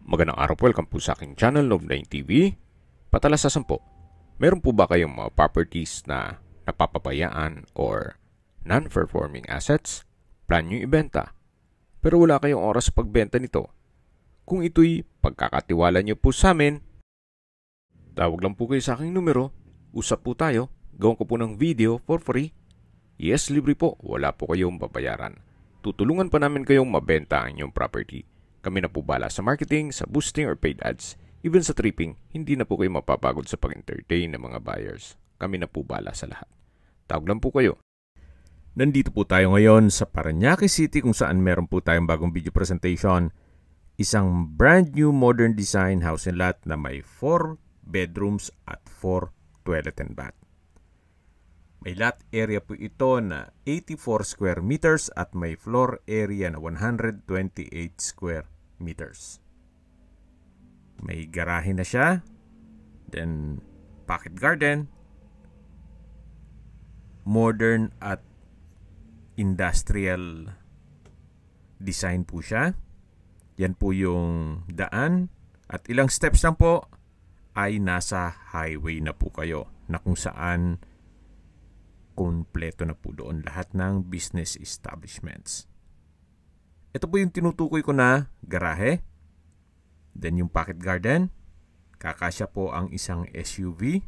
Magandang araw po, welcome po sa aking channel, Love9 TV. Patalasasan po, meron po ba kayong mga properties na napapabayaan or non-performing assets? Plan nyo ibenta, pero wala kayong oras sa pagbenta nito. Kung ito'y pagkakatiwala nyo po sa amin, tawag lang po kayo sa aking numero, usap po tayo, gawin ko po ng video for free. Yes, libre po, wala po kayong babayaran. Tutulungan pa namin kayong mabenta ang inyong property. Kami na po bala sa marketing, sa boosting or paid ads. Even sa tripping, hindi na po kayo mapapagod sa pag-entertain ng mga buyers. Kami na po bala sa lahat. Tawag lang po kayo. Nandito po tayo ngayon sa Parañaque City kung saan meron po tayong bagong video presentation. Isang brand new modern design house and lot na may 4 bedrooms at 4 toilet and bath. May lot area po ito na 84 square meters at may floor area na 128 square meters. May garahe na siya. Then, pocket garden. Modern at industrial design po siya. Yan po yung daan. At ilang steps lang po ay nasa highway na po kayo na kung saan kompleto na po doon lahat ng business establishments. Ito po yung tinutukoy ko na garahe. Then yung pocket garden. Kakasya po ang isang SUV.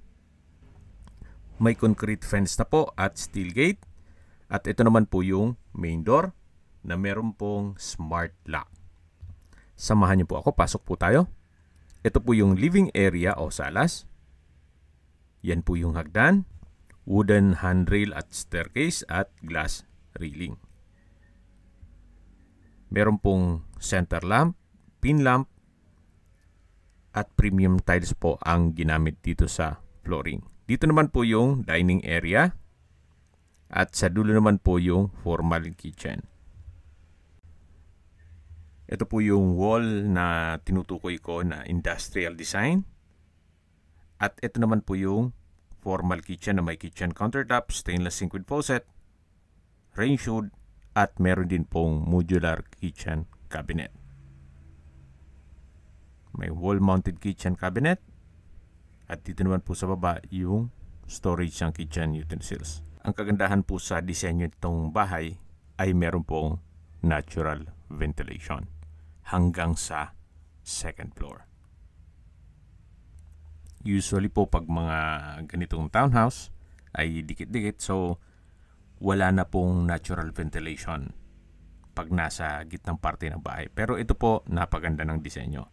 May concrete fence na po at steel gate. At ito naman po yung main door na meron pong smart lock. Samahan niyo po ako. Pasok po tayo. Ito po yung living area o salas. Yan po yung hagdan. Wooden handrail at staircase at glass railing. Meron pong center lamp, pin lamp, at premium tiles po ang ginamit dito sa flooring. Dito naman po yung dining area at sa dulo naman po yung formal kitchen. Ito po yung wall na tinutukoy ko na industrial design. At ito naman po yung formal kitchen na may kitchen countertop, stainless sink with faucet, range hood, at meron din pong modular kitchen cabinet. May wall-mounted kitchen cabinet. At dito naman po sa baba yung storage ng kitchen utensils. Ang kagandahan po sa disenyo nitong bahay ay meron pong natural ventilation hanggang sa second floor. Usually po pag mga ganitong townhouse ay dikit-dikit, so wala na pong natural ventilation pag nasa gitnang parte ng bahay. Pero ito po napaganda ng disenyo.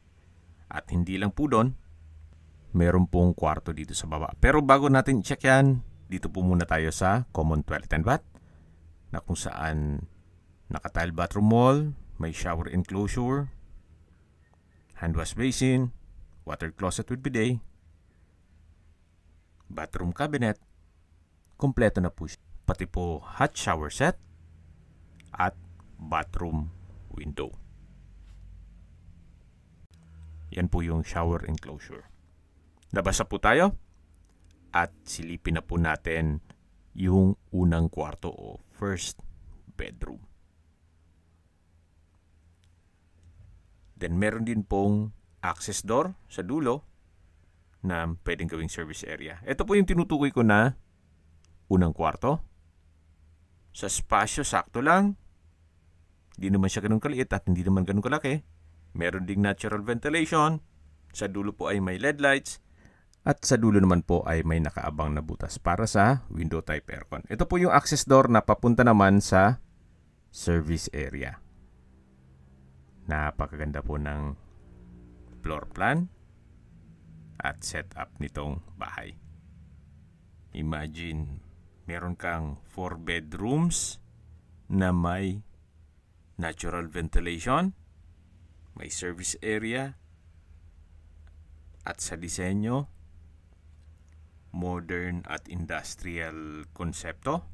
At hindi lang po doon, meron pong kwarto dito sa baba. Pero bago natin check yan, dito po muna tayo sa common toilet and bath na kung saan naka-tile bathroom wall, may shower enclosure, hand wash basin, water closet with bidet, bathroom cabinet, kompleto na po siya. Pati po hot shower set at bathroom window. Yan po yung shower enclosure. Labas na po tayo at silipin na po natin yung unang kwarto o first bedroom. Then meron din pong access door sa dulo na pwedeng gawing service area. Ito po yung tinutukoy ko na unang kwarto. Sa spasyo, sakto lang. Hindi naman siya ganun kaliit at hindi naman ganun kalaki. Meron ding natural ventilation. Sa dulo po ay may LED lights. At sa dulo naman po ay may nakaabang na butas para sa window type aircon. Ito po yung access door na papunta naman sa service area. Napakaganda po ng floor plan at setup nitong bahay. Imagine, meron kang 4 bedrooms na may natural ventilation, may service area, at sa disenyo, modern at industrial konsepto.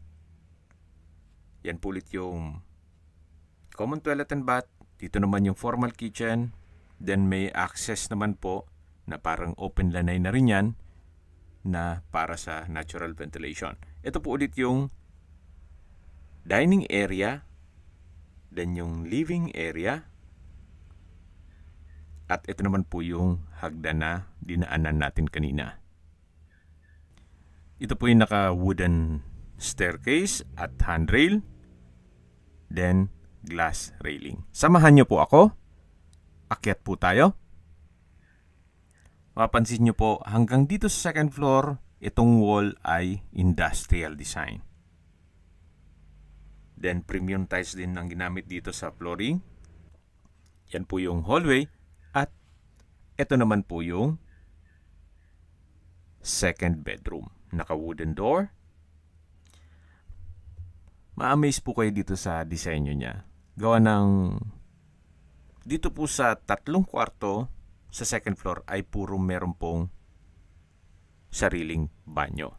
Yan po ulit yung common toilet and bath. Dito naman yung formal kitchen. Then may access naman po na parang open lanay na rin yan na para sa natural ventilation. Ito po ulit yung dining area, then yung living area, At ito naman po yung hagdan na dinaanan natin kanina. Ito po yung naka-wooden staircase at handrail. Then, glass railing. Samahan nyo po ako. Akyat po tayo. Mapansin nyo po, hanggang dito sa second floor, itong wall ay industrial design. Then, premium tiles din ang ginamit dito sa flooring. Yan po yung hallway. At ito naman po yung second bedroom. Naka-wooden door. Ma-amaze po kayo dito sa disenyo niya. Gawa ng dito po sa 3 kwarto sa second floor ay puro meron pong sariling banyo.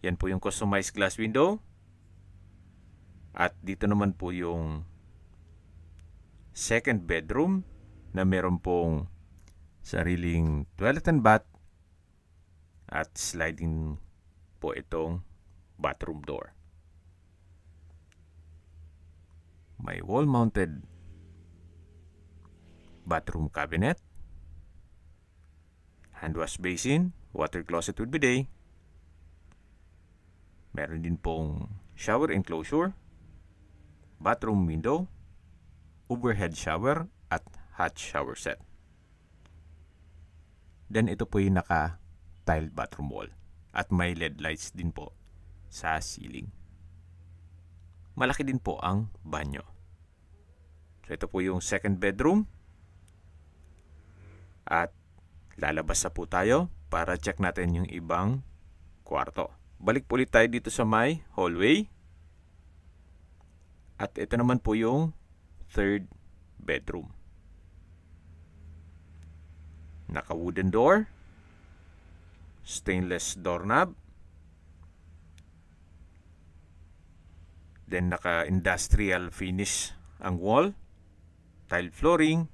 Yan po yung customized glass window. At dito naman po yung second bedroom na meron pong sariling toilet and bath at sliding po itong bathroom door. May wall-mounted bathroom cabinet, hand wash basin, water closet with bidet. Meron din pong shower enclosure, bathroom window, overhead shower at hot shower set. Then ito po yung naka-tiled bathroom wall at may LED lights din po sa ceiling. Malaki din po ang banyo. So ito po yung second bedroom. At lalabas na po tayo para check natin yung ibang kwarto. Balik po ulit tayo dito sa may hallway. At ito naman po yung third bedroom. Naka-wooden door. Stainless doorknob. Then naka-industrial finish ang wall. Tile flooring.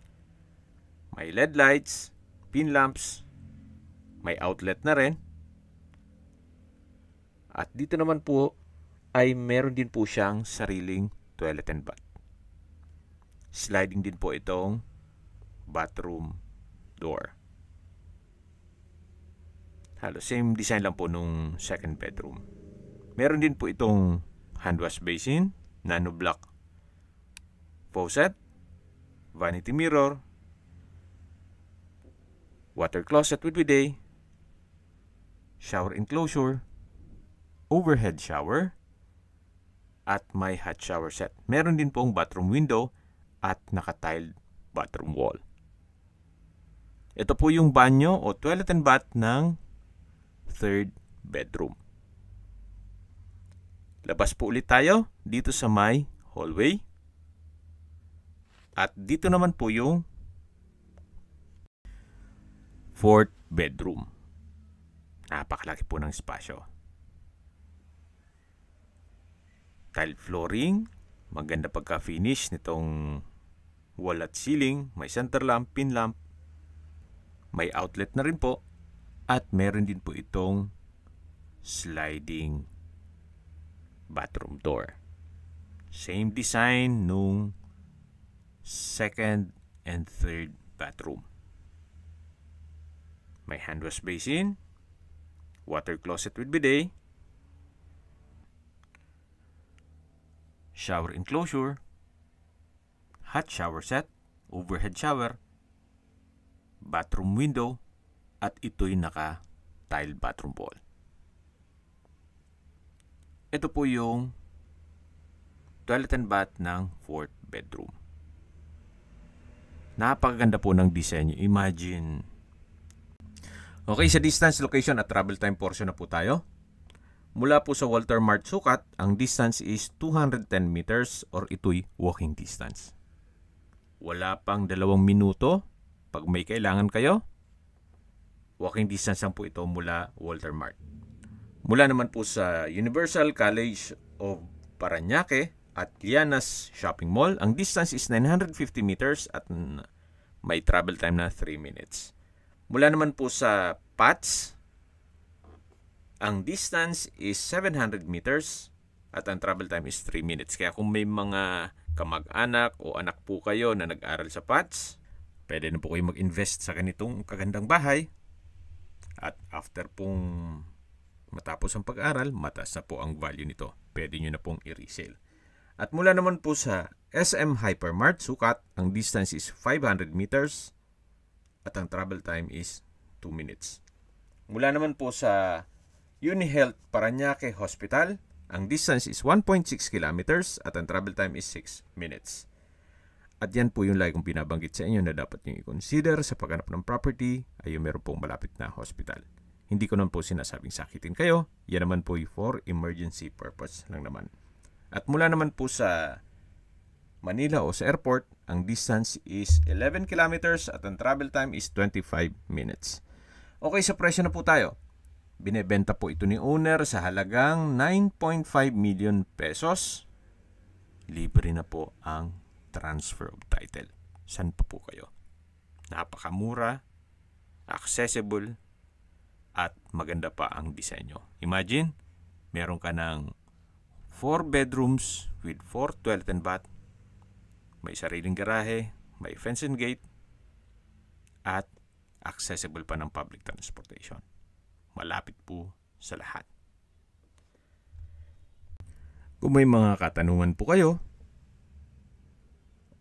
May LED lights. Pin lamps. May outlet na rin. At dito naman po ay meron din po siyang sariling toilet and bath. Sliding din po itong bathroom door. Halos same design lang po nung second bedroom. Meron din po itong hand wash basin, nano block faucet, vanity mirror, water closet with bidet, shower enclosure, overhead shower, at may hot shower set. Meron din pong bathroom window at naka-tiled bathroom wall. Ito po yung banyo o toilet and bath ng third bedroom. Labas po ulit tayo dito sa may hallway. At dito naman po yung fourth bedroom. Napakalaki po ng espasyo. Tile flooring. Maganda pagka-finish nitong wall at ceiling. May center lamp, pin lamp. May outlet na rin po. At meron din po itong sliding bathroom door. Same design nung second and third bathroom. May hand wash basin, water closet with bidet, shower enclosure, hot shower set, overhead shower, bathroom window, at ito'y naka-tile bathroom wall. Ito po yung toilet and bath ng fourth bedroom. Napakaganda po ng disenyo. Imagine. Okay, sa distance, location at travel time portion na po tayo. Mula po sa Walter Mart Sukat, ang distance is 210 meters or ito'y walking distance. Wala pang 2 minuto. Pag may kailangan kayo, walking distance lang po ito mula Walter Mart. Mula naman po sa Universal College of Parañaque at Lianas Shopping Mall, ang distance is 950 meters at may travel time na 3 minutes. Mula naman po sa PATS, ang distance is 700 meters at ang travel time is 3 minutes. Kaya kung may mga kamag-anak o anak po kayo na nag-aral sa PATS, Pwede na po kayo mag-invest sa ganitong kagandang bahay. At after pong matapos ang pag-aral, mataas na po ang value nito. Pwede nyo na pong i-resale. At mula naman po sa SM Hypermart Sukat, ang distance is 500 meters at ang travel time is 2 minutes. Mula naman po sa UniHealth Parañaque Hospital, ang distance is 1.6 kilometers at ang travel time is 6 minutes. At yan po yung lagi kong binabanggit sa inyo na dapat nyo i-consider sa paghanap ng property ay yung meron pong malapit na hospital. Hindi ko naman po sinasabing sakitin kayo. Yan naman po for emergency purpose lang naman. At mula naman po sa Manila o sa airport, ang distance is 11 kilometers at ang travel time is 25 minutes. Okay, sa presyo na po tayo. Binebenta po ito ni owner sa halagang 9.5 million pesos. Libre na po ang transfer of title. San pa po kayo? Napakamura, accessible, at maganda pa ang disenyo. Imagine, meron ka ng 4 bedrooms with 4 toilet and bath, may sariling garahe, may fence and gate, at accessible pa ng public transportation. Malapit po sa lahat. Kung may mga katanungan po kayo,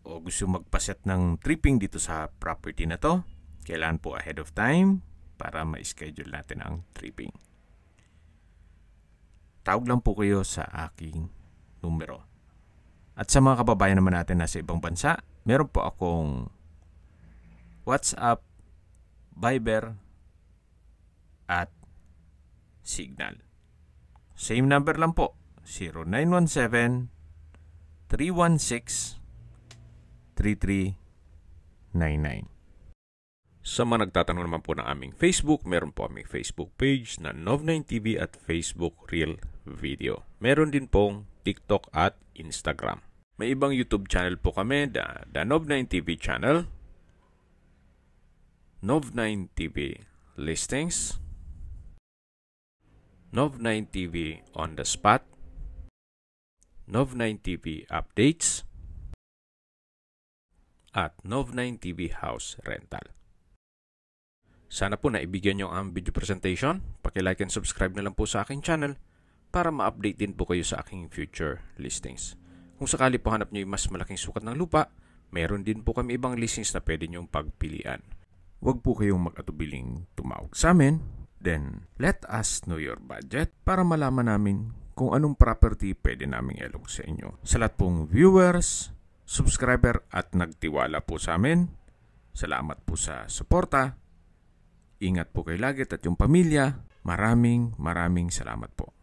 o gusto magpaset ng tripping dito sa property na to, kailangan po ahead of time para ma-schedule natin ang tripping. Tawag lang po kayo sa aking numero. At sa mga kababayan naman natin na sa ibang bansa, meron po akong WhatsApp, Viber, at Signal. Same number lang po, 0917 316 3399. Sa mga nagtatanong naman po ng aming Facebook, meron po aming Facebook page na Nov9TV at Facebook Real Video. Meron din pong TikTok at Instagram. May ibang YouTube channel po kami, the Nov9TV channel, Nov9TV Listings, Nov9TV On The Spot, Nov9TV Updates, at Nov9TV House Rental. Sana po naibigyan nyo ang video presentation. Paki-like and subscribe na lang po sa aking channel para ma-update din po kayo sa aking future listings. Kung sakali po hanap nyo yung mas malaking sukat ng lupa, meron din po kami ibang listings na pwede nyong pagpilian. Huwag po kayong mag-atubiling tumawag sa amin. Then, let us know your budget para malaman namin kung anong property pwede naming ilog sa inyo. Sa lahat pong viewers, subscriber at nagtiwala po sa amin, salamat po sa suporta. Ingat po kayo lagi at yung pamilya. Maraming salamat po.